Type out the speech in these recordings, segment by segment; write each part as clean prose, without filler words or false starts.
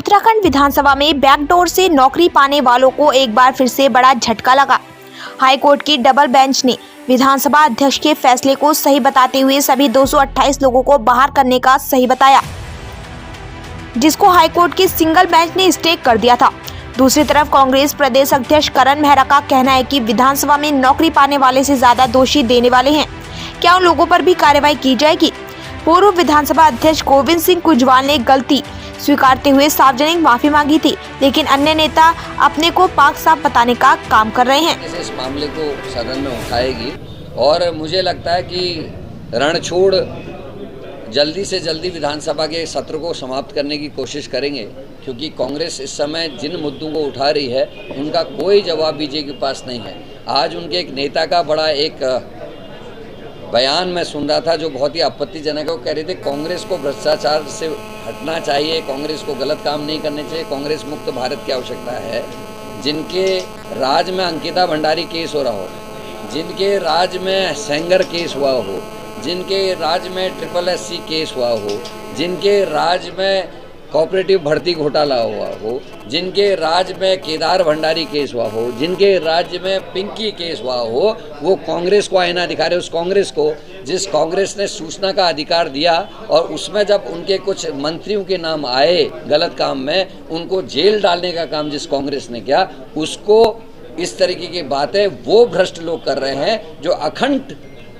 उत्तराखंड विधानसभा में बैकडोर से नौकरी पाने वालों को एक बार फिर से बड़ा झटका लगा। हाईकोर्ट की डबल बेंच ने विधानसभा अध्यक्ष के फैसले को सही बताते हुए सभी 228 लोगों को बाहर करने का सही बताया, जिसको हाईकोर्ट की सिंगल बेंच ने स्टे कर दिया था। दूसरी तरफ कांग्रेस प्रदेश अध्यक्ष करण मेहरा का कहना है कि विधानसभा में नौकरी पाने वाले से ज्यादा दोषी देने वाले हैं, क्या उन लोगों पर भी कार्रवाई की जाएगी। पूर्व विधानसभा अध्यक्ष गोविंद सिंह कुंजवाल ने गलती स्वीकारते हुए सार्वजनिक माफी मांगी थी, लेकिन अन्य नेता अपने को पाक साफ बताने का काम कर रहे हैं। इस मामले को सदन में उठाएगी और मुझे लगता है कि रणछोड़ जल्दी से जल्दी विधानसभा के सत्र को समाप्त करने की कोशिश करेंगे, क्योंकि कांग्रेस इस समय जिन मुद्दों को उठा रही है उनका कोई जवाब बीजेपी के पास नहीं है। आज उनके एक नेता का बड़ा एक बयान मैं सुन रहा था जो बहुत ही आपत्तिजनक है। वो कह रहे थे कांग्रेस को भ्रष्टाचार से हटना चाहिए, कांग्रेस को गलत काम नहीं करने चाहिए, कांग्रेस मुक्त भारत की आवश्यकता है। जिनके राज में अंकिता भंडारी केस हो रहा हो, जिनके राज में सेंगर केस हुआ हो, जिनके राज में SSC केस हुआ हो, जिनके राज में कोऑपरेटिव भर्ती घोटाला हुआ हो, जिनके राज्य में केदार भंडारी केस हुआ हो, जिनके राज्य में पिंकी केस हुआ हो, वो कांग्रेस को आईना दिखा रहे। उस कांग्रेस को, जिस कांग्रेस ने सूचना का अधिकार दिया और उसमें जब उनके कुछ मंत्रियों के नाम आए गलत काम में, उनको जेल डालने का काम जिस कांग्रेस ने किया, उसको इस तरीके की बातें वो भ्रष्ट लोग कर रहे हैं जो अखंड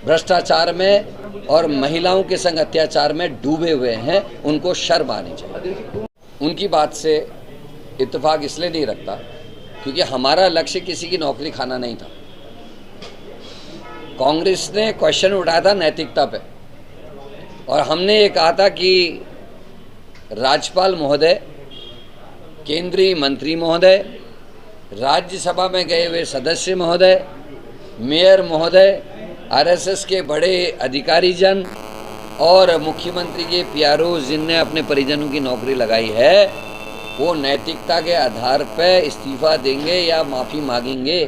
भ्रष्टाचार में और महिलाओं के संग अत्याचार में डूबे हुए हैं। उनको शर्म आनी चाहिए। उनकी बात से इत्तेफाक इसलिए नहीं रखता क्योंकि हमारा लक्ष्य किसी की नौकरी खाना नहीं था। कांग्रेस ने क्वेश्चन उठाया था नैतिकता पे, और हमने ये कहा था कि राज्यपाल महोदय, केंद्रीय मंत्री महोदय, राज्यसभा में गए हुए सदस्य महोदय, मेयर महोदय, RSS के बड़े अधिकारी जन और मुख्यमंत्री के PRO जिनने अपने परिजनों की नौकरी लगाई है, वो नैतिकता के आधार पर इस्तीफा देंगे या माफ़ी मांगेंगे।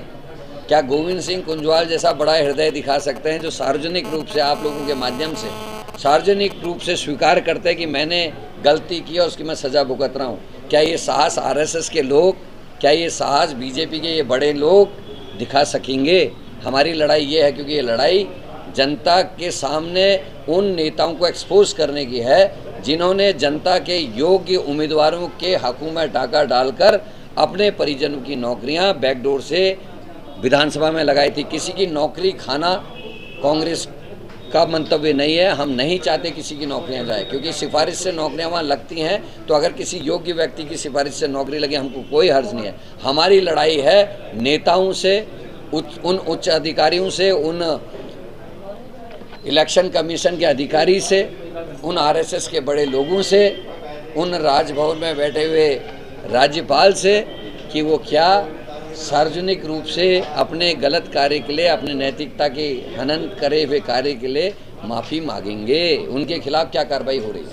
क्या गोविंद सिंह कुंजवाल जैसा बड़ा हृदय दिखा सकते हैं जो सार्वजनिक रूप से आप लोगों के माध्यम से सार्वजनिक रूप से स्वीकार करते हैं कि मैंने गलती की और उसकी मैं सज़ा भुगत रहा हूँ? क्या ये साहस RSS के लोग, क्या ये साहस बीजेपी के ये बड़े लोग दिखा सकेंगे? हमारी लड़ाई ये है, क्योंकि ये लड़ाई जनता के सामने उन नेताओं को एक्सपोज करने की है जिन्होंने जनता के योग्य उम्मीदवारों के हकों में डाका डालकर अपने परिजनों की नौकरियां बैकडोर से विधानसभा में लगाई थी। किसी की नौकरी खाना कांग्रेस का मंतव्य नहीं है। हम नहीं चाहते किसी की नौकरियां जाए, क्योंकि सिफारिश से नौकरियां वहाँ लगती हैं, तो अगर किसी योग्य व्यक्ति की सिफारिश से नौकरी लगे हमको कोई हर्ज नहीं है। हमारी लड़ाई है नेताओं से, उन उच्च अधिकारियों से, उन इलेक्शन कमीशन के अधिकारी से, उन RSS के बड़े लोगों से, उन राजभवन में बैठे हुए राज्यपाल से, कि वो क्या सार्वजनिक रूप से अपने गलत कार्य के लिए, अपने नैतिकता के हनन करे हुए कार्य के लिए माफ़ी मांगेंगे। उनके खिलाफ क्या कार्रवाई हो रही है।